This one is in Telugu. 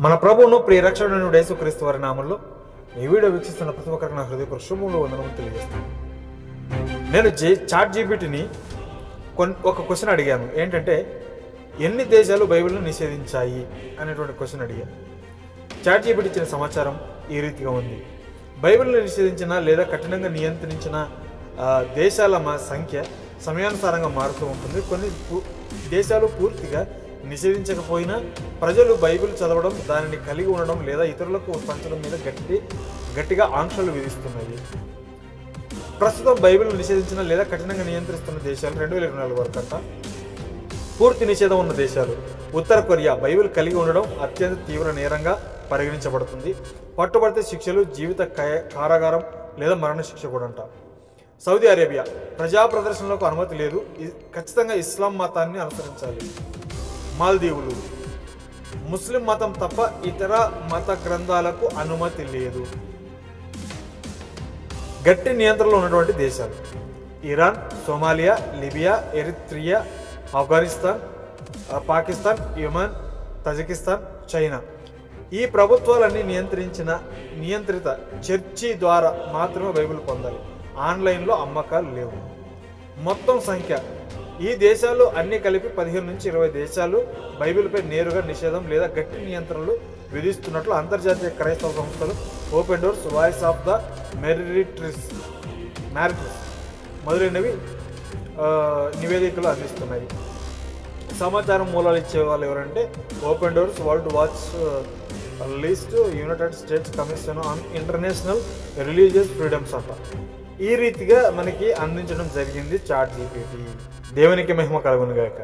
మన ప్రభువును ప్రియ రక్షకుడైన యేసుక్రీస్తు వారి నామంలో ఈ వీడియో వీక్షిస్తున్న ప్రతి ఒక్కరికి నా హృదయపూర్వక శుభములు వందనములు తెలియజేస్తాను. నేను చాట్ జీపీటీని ఒక క్వశ్చన్ అడిగాను. ఏంటంటే, ఎన్ని దేశాలు బైబిల్ను నిషేధించాయి అనేటువంటి క్వశ్చన్ అడిగాను. చాట్ జీపీటీ ఇచ్చిన సమాచారం ఈ రీతిగా ఉంది. బైబిల్ను నిషేధించిన లేదా కఠినంగా నియంత్రించిన దేశాల సంఖ్య సమయానుసారంగా మారుతూ ఉంటుంది. కొన్ని దేశాలు పూర్తిగా నిషేధించకపోయినా ప్రజలు బైబిల్ చదవడం, దానిని కలిగి ఉండడం లేదా ఇతరులకు పంచడం మీద గట్టిగా ఆంక్షలు విధిస్తున్నాయి. ప్రస్తుతం బైబిల్ నిషేధించిన లేదా కఠినంగా నియంత్రిస్తున్న దేశాలు 2024 వరకు అంట. పూర్తి నిషేధం ఉన్న దేశాలు: ఉత్తర కొరియా. బైబిల్ కలిగి ఉండడం అత్యంత తీవ్ర నేరంగా పరిగణించబడుతుంది. పట్టుబడితే శిక్షలు, జీవిత కారాగారం లేదా మరణశిక్ష కూడా అంట. Saudi Arabia. ప్రజా ప్రదర్శనలకు అనుమతి లేదు, ఖచ్చితంగా ఇస్లాం మతాన్ని అనుసరించాలి. మాల్దీవులు. ముస్లిం మతం తప్ప ఇతర మత గ్రంథాలకు అనుమతి లేదు. గట్టి నియంత్రణలో ఉన్నటువంటి దేశాలు: Iran, Somalia, Libya, Eritrea, Afghanistan, Pakistan, Yemen, Tajikistan, China. ఈ ప్రభుత్వాలన్నీ నియంత్రిత చర్చి ద్వారా మాత్రమే బైబిల్ పొందాలి. ఆన్లైన్లో అమ్మకాలు లేవు. మొత్తం సంఖ్య: ఈ దేశాలు అన్ని కలిపి 15 నుంచి 20 దేశాలు బైబిల్పై నేరుగా నిషేధం లేదా గట్టి నియంత్రణలు విధిస్తున్నట్లు అంతర్జాతీయ క్రైస్తవ సంస్థలు open doors, voice of the martyrs మొదలైనవి నివేదికలు అందిస్తున్నాయి. సమాచారం మూలాలు ఇచ్చే వాళ్ళు ఎవరంటే open doors, world watch list, United States commission on international religious freedoms అంట. ఈ రీతిగా మనకి అందించడం జరిగింది చాట్ జీపీటీ. దేవునికి మహిమ కలుగును గాక.